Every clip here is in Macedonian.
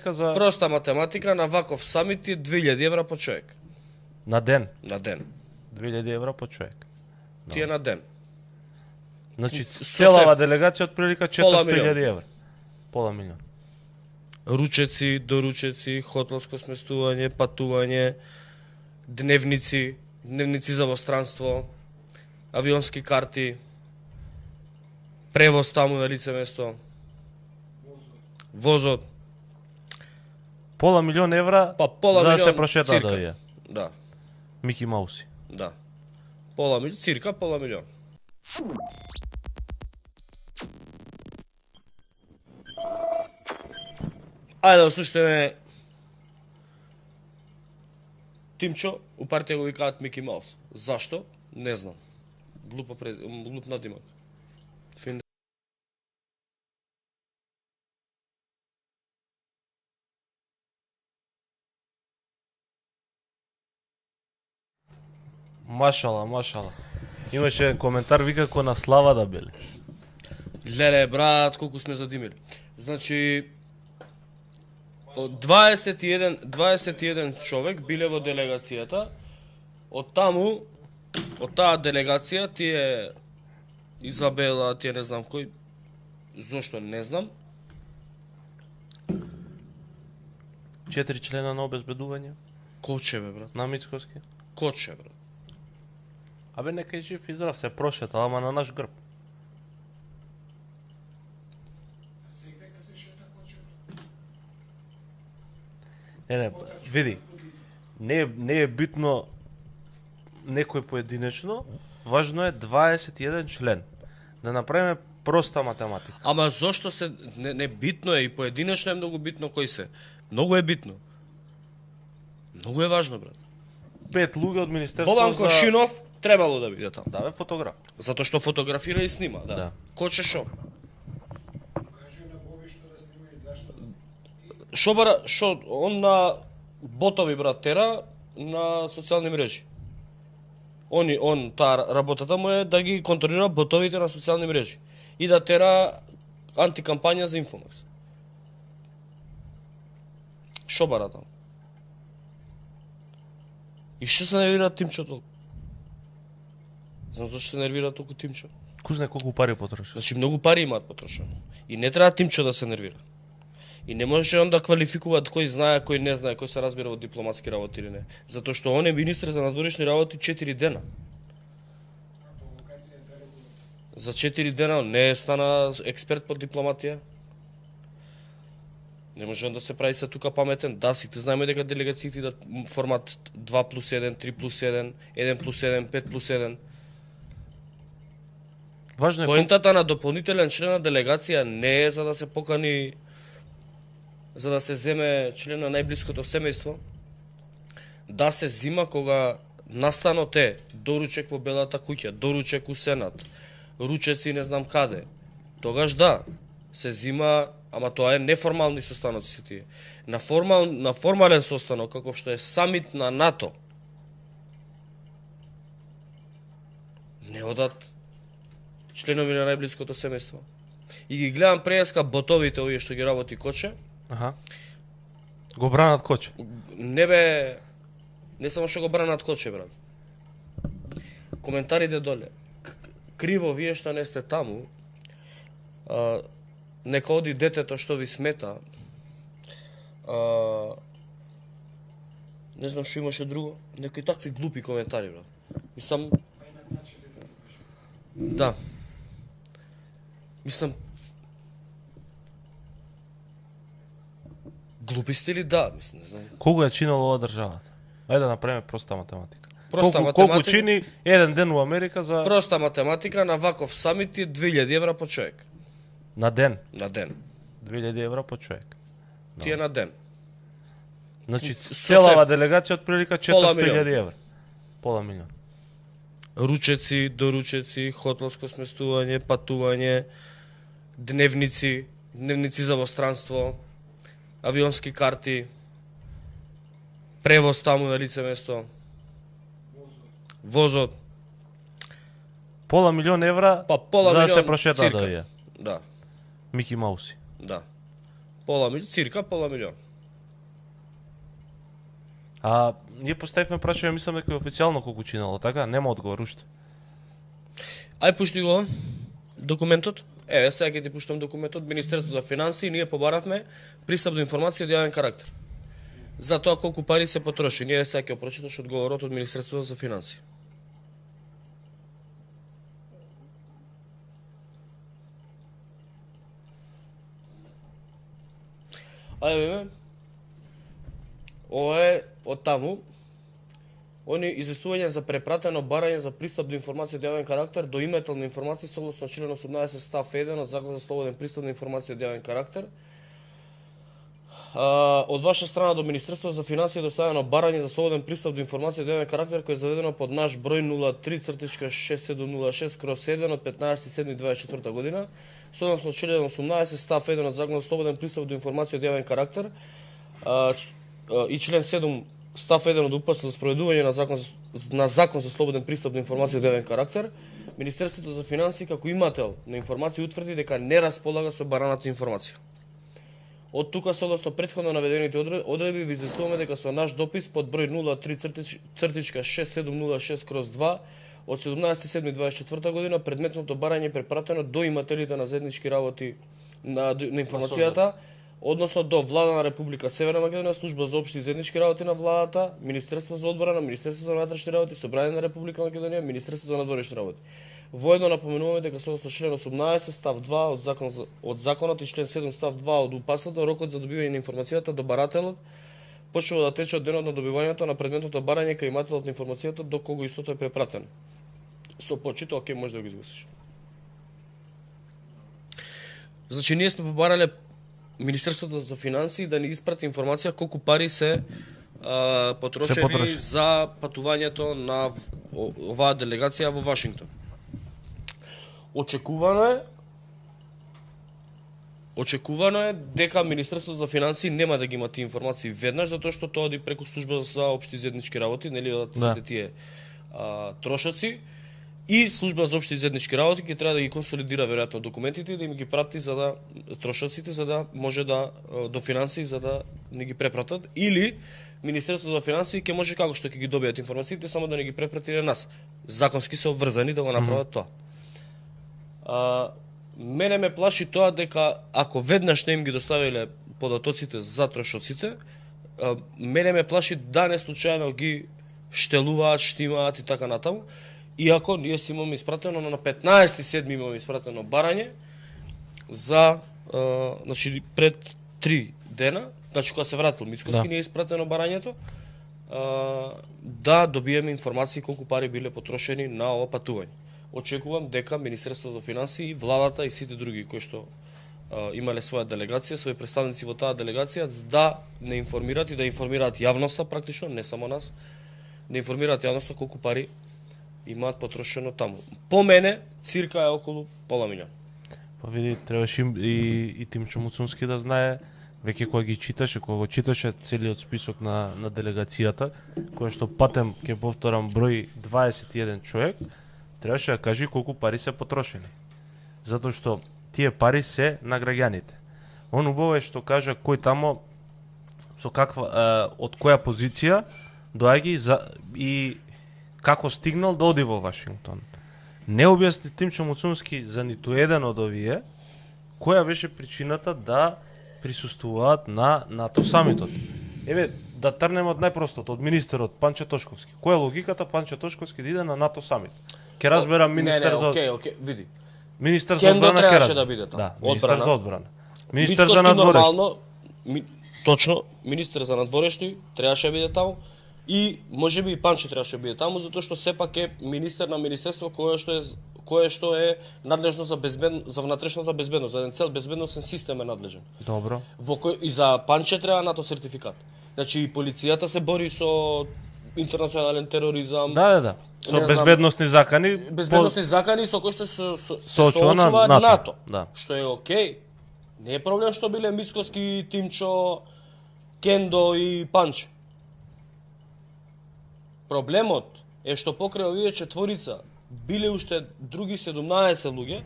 За... Проста математика на ваков самит е 2000 евра по човек. На ден. На ден. 2000 евра по човек. Ти е на ден. Значи Со целава се- делегација од прилика Пола 400.000 евра. Пола милион. Ручеци, доручеци, хотелско сместување, патување, дневници за во странство, авионски карти, превоз таму на лице место, возот, Пола милион евра па пола за да милион се прошета цирка. да ја. Да, Мики Мауси. да. Пола милион, цирка пола милион. Ајде да слушаме Тимчо, у партија го викаат Мики Маус. Зашто? Не знам. Глуп надимак. Фин... Машала, машала. Имаше коментар вика ко на слава да биле. Леле, брат, колку сме задимили. Значи, од 21 човек биле во делегацијата. Од таму, од таа делегација, тие Изабела, тие не знам кој, зошто не знам, 4 члена на обезбедување Коче бе, брат, на Мицкоски. Коче, брат. Абе нека и жив и здрав се прошета, ама на наш грб. Не, види. Не е битно некој поединечно, важно е 21 член. Да направиме проста математика. Ама зошто се, не битно е и поединечно е многу битно кои се. Многу е битно. Многу е важно, брат. 5 луѓе од Министерството Бобан за... Кошинов требало да биде таму. Да, бе, фотограф. Затоа што фотографира и снима, да. Да. Коче шо? Шо бара, шо, он на ботови, брат, тера на социјални мрежи. Он таа работата му е да ги контролира ботовите на социјални мрежи и да тера антикампања за Инфомакс. Шо бара таму? И што се нервира Тимчо толку? Знам зашто се нервира толку Тимчо. Кој знае колку пари потроши. Значи многу пари имаат потрошено. И не треба Тимчо да се нервира. И не може он да квалификуваат кој знае, кој не знае, кој се разбира во дипломатски работи или не. Затоа што он е министр за надворешни работи 4 дена. За 4 дена он не стана експерт по дипломатија. Не може он да се прави се тука паметен. Да, сите знаеме дека делегациите да формат 2+1, 3+1, 1+1, 5+1. Важно е Поентата на дополнителен член на делегација не е за да се покани, за да се земе член на најблиското семејство. Да се зима кога настанот е доручек во Белата куќа, доручек у Сенат, ручеци не знам каде. Тогаш да, се зима, ама тоа е неформални состаноци тие. На формален состанок, како што е самит на НАТО, не одат членови на најблиското семејство. И ги гледам преска ботовите овие што ги работи Коче. Аха. Го бранат Коче. Не бе, не само што го бранат Коче, брат. Коментарите доле. Криво вие што не сте таму. Нека оди детето што ви смета. Не знам што имаше друго. Некои такви глупи коментари, брат. Мислам... Да. Мислам... Глупи сте ли? Да, мислам, не знам. Колку ја чинало ова државата? Ајде да направиме проста математика. Проста колку математика. чини еден ден у Америка за... Проста математика на ваков самит е 2000 евра по човек. На ден. На ден. 2000 евра по човек. Ти е на ден. Значи Со целава се- делегација од прилика Пола 400.000 евра. Пола милион. Ручеци, доручеци, хотелско сместување, патување, дневници за во странство, авионски карти, превоз таму на лице место, возот, Пола милион евра па пола за да милион се прошета цирка. да ја. Да, Мики Мауси. да. Пола милион, цирка пола милион. А ние поставивме прашање, мислам дека е официјално колку чинало, така? Нема одговор уште. Ај пушти го документот. Еве, сега ќе ти пуштам документот. Министерство за финансии, ние побаравме пристап до информација од јавен карактер. За тоа колку пари се потроши. Ние сега ќе прочиташ одговорот од Министерството за финансии. Ајде, ова е од таму. Они известување за препратено барање за пристап до информација од јавен карактер до имател на информации согласно член 18 став 1 од Закон за слободен пристап на информација од јавен карактер. Од ваша страна до Министерството за финансии е доставено барање за слободен пристап до информација од јавен карактер кој е заведено под наш број 03.6706/1 од 15.7.24 година. Согласно член 18 став 1 од Закон за слободен пристап до информација од јавен карактер и член 7 став 1 од УПС за спроведување на Закон за слободен пристап до информација од јавен карактер, Министерството за финансии како имател на информација утврди дека не располага со бараната информација. Од тука, согласно претходно наведените одредби, ви известуваме дека со наш допис под број 03.6706/2 од 17.7.24 година предметното барање препратено до имателите на заеднички работи на информацијата, односно до Влада на Република Северна Македонија, Служба за општи и заеднички работи на владата, Министерство за одбрана, Министерство за внатрешни работи, Собрание на Република Македонија, Министерство за надворешни работи. Воедно напоменуваме дека согласно член 18 став 2 од законот и член 7 став 2 од УПС-от, рокот за добивање на информацијата до барателот почнува да тече од денот на добивањето на предметното барање кај имателот на информацијата до кого истото е препратено. Со почито, окей, може да го изгласиш. Значи, ние сме побарале Министерството за финансии да ни испрати информација колку пари се потрошени за патувањето на оваа делегација во Вашингтон. Очекувано е дека Министерството за финансии нема да ги има тие информации веднаш, затоа што тоа оди преку Служба за општи и заеднички работи, нели, од сите тие трошоци. И Служба за општи и заеднички работи ќе треба да ги консолидира веројатно документите и да им ги прати за да трошоците, за да може да до финансии за да не ги препратат, или Министерството за финансии ќе може како што ќе ги добијат информациите само да не ги препрати на нас. Законски се обврзани да го направат тоа. Мене ме плаши тоа дека ако веднаш не им ги доставиле податоците за трошоците, мене ме плаши да не случајно ги штелуваат, штимаат и така натаму. Иако ние си имаме испратено на 15.7 имаме испратено барање за значи пред 3 дена, значи кога се вратил Мицкоски, ние испратено барањето да добиеме информации колку пари биле потрошени на ова патување. Очекувам дека Министерството за финансии, владата и сите други кои што имале своја делегација, своји представници во таа делегација, да не информираат и да информираат јавноста практично, не само нас, да информираат јавноста колку пари имаат потрошено таму. По мене, цирка е околу пола милион. Па види, требаше и Тимчо Муцунски да знае, веќе кога ги читаше, кога го читаше целиот список на делегацијата, кој што патем, ќе повторам, број 21 човек, требаше да кажи колку пари се потрошени. Затоа што тие пари се на граѓаните. Он убаво е што кажа кој тамо, со каква, од која позиција доаѓа и како стигнал да оди во Вашингтон. Не објасни Тимчо Муцунски за ниту еден од овие која беше причината да присуствуваат на НАТО самитот. Еве, да трнеме од најпростото, од министерот Панче Тошковски. Која е логиката Панче Тошковски да иде на НАТО самит? Ке разберам министер за... Окей, види. Министер за одбрана ке разберам. Да биде таму. Да, министер за одбрана. Министер за надворешни. Точно, министер за надворешни требаше да биде таму. И можеби и Панче требаше да биде таму, затоа што сепак е министер на министерство кое што е надлежно за внатрешната безбедност, за еден цел безбедносен систем е надлежен. Добро. И за Панче треба НАТО сертификат. Значи и полицијата се бори со интернационален тероризам. Да. Со безбедносни закани. Безбедносни закани со кои што се соочува НАТО. Да. Што е окей. Не е проблем што биле Мицкоски, Тимчо, Кендо и Панче. Проблемот е што покрај овие четворица биле уште други 17 луѓе,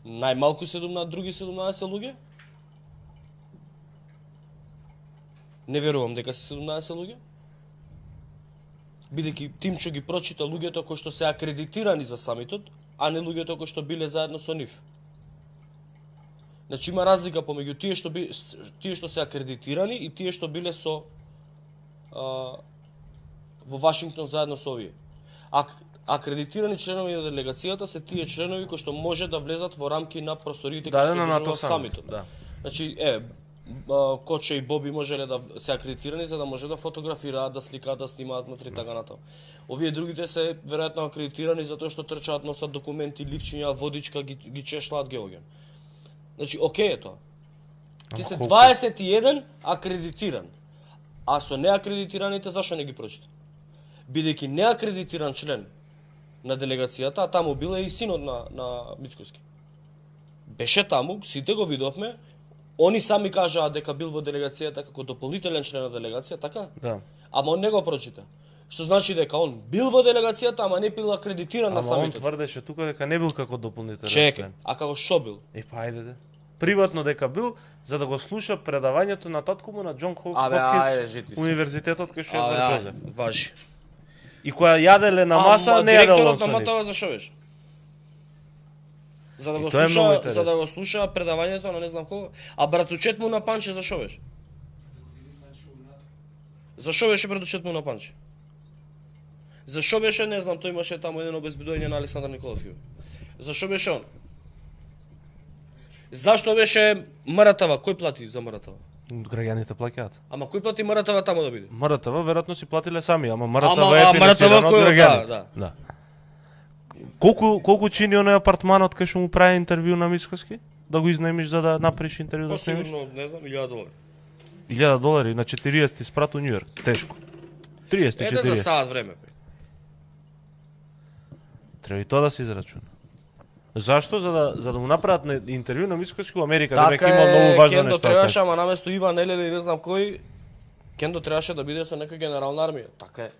најмалку други 17 луѓе. Не верувам дека се 17 луѓе. бидејќи Тимчо ги прочита луѓето кои што се акредитирани за самитот, а не луѓето кои што биле заедно со нив. Значи има разлика помеѓу тие што се акредитирани и тие што биле со во Вашингтон заедно со овие. Акредитирани членови на делегацијата се тие членови кои што може да влезат во рамки на просториите кои се одржува самитот. Да. Значи, Коче и Боби можеле да се акредитирани за да може да фотографираат, да сликаат, да снимаат внатри така натаму. Овие другите се веројатно акредитирани затоа што трчаат, носат документи, ливчиња, водичка, ги чешлаат геоген. Значи, окей е тоа. Ти се 21 акредитиран. А со неакредитираните зашо не ги прочита? Бидејќи неакредитиран член на делегацијата, а таму бил и синот на Мицкоски. Беше таму, сите го видовме. Они сами кажаа дека бил во делегацијата како дополнителен член на делегација, така? Да. Ама он не го прочита. Што значи дека он бил во делегацијата, ама не бил акредитиран на самитот. Ама он тврдеше тука дека не бил како дополнителен член. А како што бил? Па ајде. Приватно дека бил за да го слуша предавањето на татко му на Џон Хопкинс универзитетот кај што е Едвард Џозеф. Важи. И која јаделе на маса не јаделе директорот на МТВ зашо беше? За да го слуша предавањето на не знам кого. А братучет му на Панче зашо беше? Зашо беше братучет му на Панче? Зашо беше, не знам, тој имаше таму еден обезбедување на Александар Николов. Зашо беше он? Зашто беше МРТВ? Кој плати за МРТВ? Граѓаните плаќаат. Ама кој плати МРТВ таму да биде? МРТВ веројатно си платиле сами, ама МРТВ е финансирано од граѓаните. Да. Колку чини оној апартманот кај што му прави интервју на Мицкоски? Да го изнаемиш за да направиш интервју да снимиш? Сигурно, не знам, $1000. $1000 на 40 ти спрат у Њујорк, тешко. 30-40. Еде за саат време. Треба и тоа да се израчуна. Зашто? За да му направат интервју на Мицкоски у Америка, така дека има многу важно Кендо нешто. требаше, ама наместо Иван Елеле и не знам кој, Кендо требаше да биде со некој генерал на армија. Така е.